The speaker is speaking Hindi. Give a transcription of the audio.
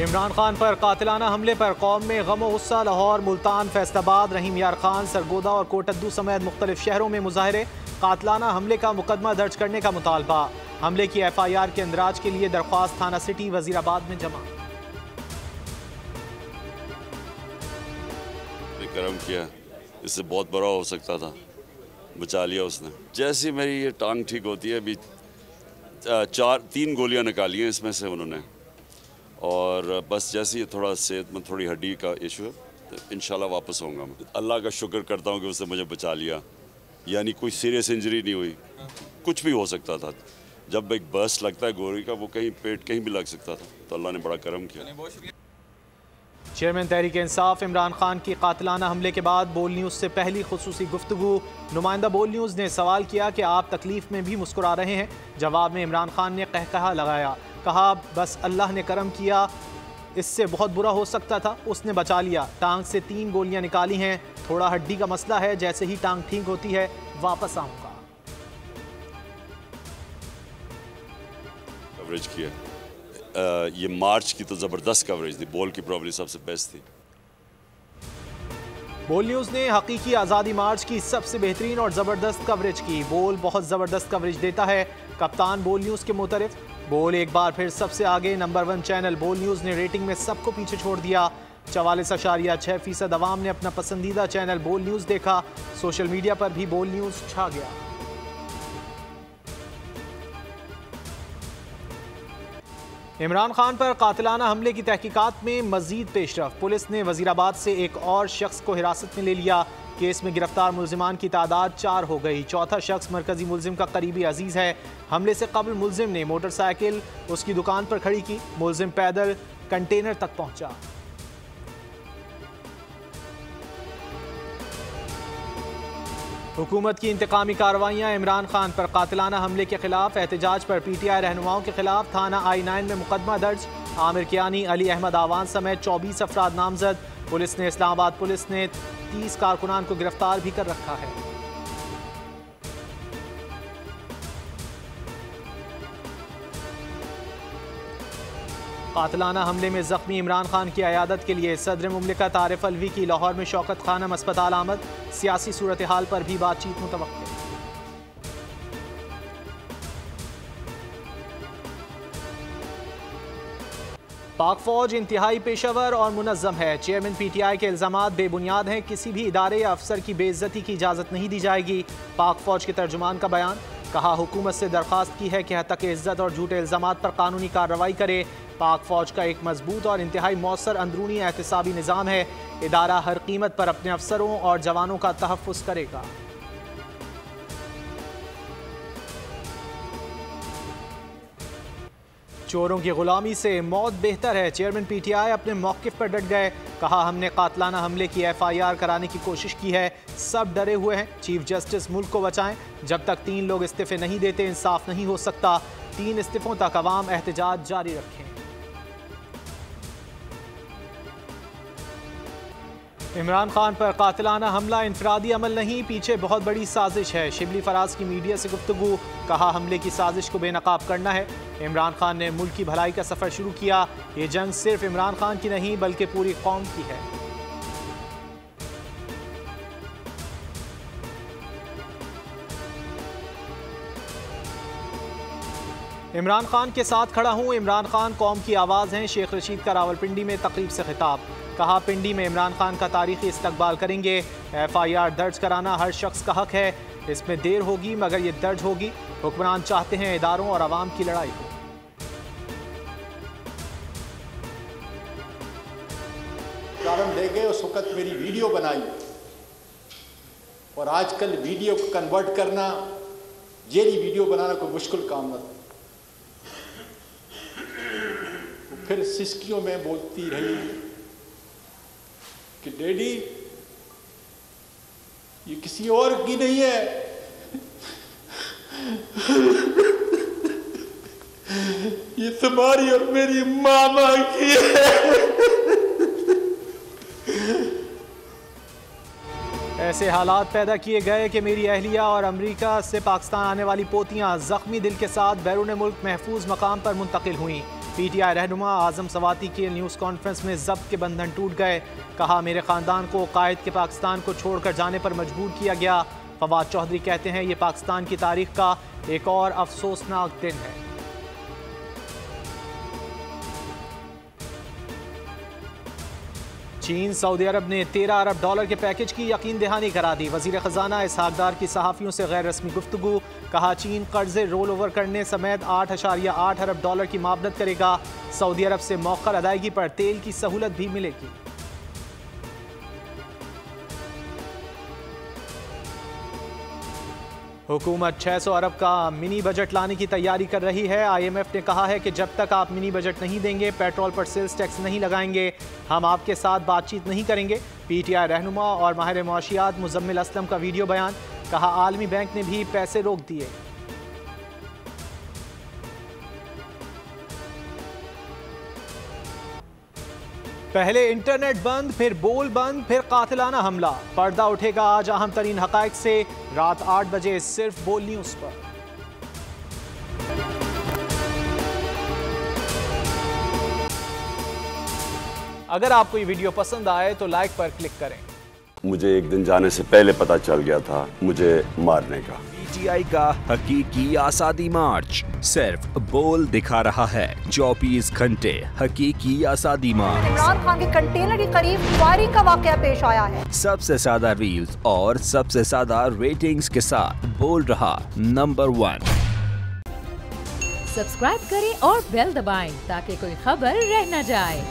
इमरान खान पर कातिलाना हमले पर कौम में गम व गुस्सा। लाहौर, मुल्तान, फैसलाबाद, रहीम यार खान, सरगोदा और कोटद्दू समेत मुख्तलिफ शहरों में मुजाहरे। कातिलाना हमले का मुकदमा दर्ज करने का मुतालबा। हमले की FIR के इंदराज के लिए दरख्वास्त थाना सिटी वजीराबाद में जमा। करम किया, इससे बहुत बड़ा हो सकता था, बचा लिया उसने। जैसी मेरी ये टांग ठीक होती है, अभी 3 गोलियां निकाली हैं इसमें से उन्होंने, और बस जैसे ही थोड़ा सेहत में थोड़ी हड्डी का इशू है तो इंशाल्लाह वापस होऊंगा मैं। अल्लाह का शुक्र करता हूँ कि उसने मुझे बचा लिया, यानी कोई सीरियस इंजरी नहीं हुई। कुछ भी हो सकता था, जब एक बर्स्ट लगता है गोली का, वो कहीं पेट कहीं भी लग सकता था, तो अल्लाह ने बड़ा करम किया। चेयरमैन तहरीक इंसाफ इमरान खान की कातिलाना हमले के बाद बोल न्यूज़ से पहली खुसूसी गुफ्तगू। नुमाइंदा बोल न्यूज़ ने सवाल किया कि आप तकलीफ में भी मुस्कुरा रहे हैं। जवाब में इमरान खान ने कहकहा लगाया, कहा बस अल्लाह ने करम किया, इससे बहुत बुरा हो सकता था, उसने बचा लिया। टांग से 3 गोलियां निकाली हैं, थोड़ा हड्डी का मसला है, जैसे ही टांग ठीक होती है वापस आऊंगा। कवरेज किया, ये मार्च की तो ज़बरदस्त कवरेज थी, बोल की प्रॉब्लम सबसे बेस्ट थी। बोल न्यूज़ ने हकीकी आज़ादी मार्च की सबसे बेहतरीन और ज़बरदस्त कवरेज की। बोल बहुत ज़बरदस्त कवरेज देता है, कप्तान बोल न्यूज़ के मुतरिफ। बोल एक बार फिर सबसे आगे। नंबर 1 चैनल बोल न्यूज़ ने रेटिंग में सबको पीछे छोड़ दिया। 44.6% अवाम ने अपना पसंदीदा चैनल बोल न्यूज़ देखा। सोशल मीडिया पर भी बोल न्यूज़ छा गया। इमरान खान पर कातिलाना हमले की तहकीकात में मजीद पेशरफ। पुलिस ने वजीराबाद से एक और शख्स को हिरासत में ले लिया। केस में गिरफ्तार मुल्जिमान की तादाद 4 हो गई। चौथा शख्स मरकजी मुल्जिम का करीबी अजीज है। हमले से कबल मुल्जिम ने मोटरसाइकिल उसकी दुकान पर खड़ी की। मुल्जिम पैदल कंटेनर तक पहुंचा। हुकूमत की इंतकामी कार्रवाइयाँ। इमरान खान पर कातिलाना हमले के खिलाफ एहतजाज पर PTI रहनुमाओं के खिलाफ थाना I9 में मुकदमा दर्ज। आमिर कियानी, अली अहमद आवान समेत 24 अफराद नामजद। पुलिस ने इस्लामाबाद पुलिस ने 30 कारकुनान को गिरफ्तार भी कर रखा है। कातिलाना हमले में जख्मी इमरान खान की अयादत के लिए सदर मुमलिकत आरिफ अलवी की लाहौर में शौकत खानम अस्पताल आमद। सियासी सूरत हाल पर भी बातचीत मुतवक्किल। पाक फौज इंतहाई पेशावर और मुनज़्ज़म है। चेयरमैन PTI के इल्ज़ामात बेबुनियाद हैं। किसी भी इदारे या अफसर की बेइज्जती की इजाज़त नहीं दी जाएगी। पाक फौज के तर्जुमान का बयान। कहा हुकूमत से दरख्वास्त की है कि हत्तक इज़्ज़त और झूठे इल्ज़ामात पर कानूनी कार्रवाई करे। पाक फौज का एक मजबूत और इंतहाई मौसर अंदरूनी एहतसाबी निज़ाम है। इदारा हर कीमत पर अपने अफसरों और जवानों का तहफ़्फ़ुज़ करेगा। चोरों की गुलामी से मौत बेहतर है। चेयरमैन PTI अपने मौक़िफ़ पर डट गए। कहा हमने कातिलाना हमले की FIR कराने की कोशिश की है, सब डरे हुए हैं। चीफ जस्टिस मुल्क को बचाएं। जब तक 3 लोग इस्तीफ़े नहीं देते इंसाफ नहीं हो सकता। 3 इस्तीफ़ों तक अवाम एहतजाज जारी रखें। इमरान खान पर कातिलाना हमला इनफरादी अमल नहीं, पीछे बहुत बड़ी साजिश है। शिबली फराज की मीडिया से गुफ्तगू। कहा हमले की साजिश को बेनकाब करना है। इमरान खान ने मुल्क की भलाई का सफ़र शुरू किया। ये जंग सिर्फ इमरान खान की नहीं बल्कि पूरी कौम की है। इमरान खान के साथ खड़ा हूँ। इमरान खान कौम की आवाज़ हैं। शेख रशीद का रावलपिंडी में तकरीब से खिताब। कहा पिंडी में इमरान खान का तारीखी इस्तकबाल करेंगे। FIR दर्ज कराना हर शख्स का हक है। इसमें देर होगी मगर ये दर्ज होगी। हुक्मरान चाहते हैं इदारों और आवाम की लड़ाई हो। कारण ले गए, उस वक्त मेरी वीडियो बनाई, और आजकल वीडियो को कन्वर्ट करना, जेरी वीडियो बनाना कोई मुश्किल काम न। फिर सिस्कियों में बोलती रही कि डैडी ये किसी और की नहीं है, ये तुम्हारी और मेरी मामा की है। ऐसे हालात पैदा किए गए कि मेरी अहलिया और अमेरिका से पाकिस्तान आने वाली पोतियां जख्मी दिल के साथ बैरून मुल्क महफूज मकाम पर मुंतकिल हुई। PTI रहनुमा आजम सवाती के न्यूज़ कॉन्फ्रेंस में जब्त के बंधन टूट गए। कहा, मेरे ख़ानदान को कायद के पाकिस्तान को छोड़कर जाने पर मजबूर किया गया। फवाद चौधरी कहते हैं, ये पाकिस्तान की तारीख का एक और अफसोसनाक दिन है। चीन सऊदी अरब ने 13 अरब डॉलर के पैकेज की यकीन दहानी करा दी। वजीर खजाना इसहाक डार की सहाफ़ियों से गैर रस्मी गुफ्तगू। कहा, चीन कर्जे रोल ओवर करने समेत 8.8 अरब डॉलर की मामदद करेगा। सऊदी अरब से मौखर अदायगी पर तेल की सहूलत भी मिलेगी। हुकूमत 600 अरब का मिनी बजट लाने की तैयारी कर रही है। IMF ने कहा है कि जब तक आप मिनी बजट नहीं देंगे, पेट्रोल पर सेल्स टैक्स नहीं लगाएंगे, हम आपके साथ बातचीत नहीं करेंगे। PTI रहनुमा और माहिर मुआशियात मुजम्मिल असलम का वीडियो बयान। कहा, आलमी बैंक ने भी पैसे रोक दिए। पहले इंटरनेट बंद, फिर बोल बंद, फिर कातिलाना हमला। पर्दा उठेगा आज अहम तरीन हकाइक से। रात 8 बजे सिर्फ बोल न्यूज़ पर। अगर आपको ये वीडियो पसंद आए तो लाइक पर क्लिक करें। मुझे एक दिन जाने से पहले पता चल गया था मुझे मारने का। PTI का हकीकी आज़ादी मार्च सिर्फ बोल दिखा रहा है। 24 घंटे हकीकी आज़ादी मार्च। इमरान खान के कंटेनर के करीब फायरिंग का वाकया पेश आया है। सबसे ज्यादा रील्स और सबसे ज्यादा रेटिंग्स के साथ बोल रहा नंबर 1। सब्सक्राइब करें और बेल दबाएं ताकि कोई खबर रह न जाए।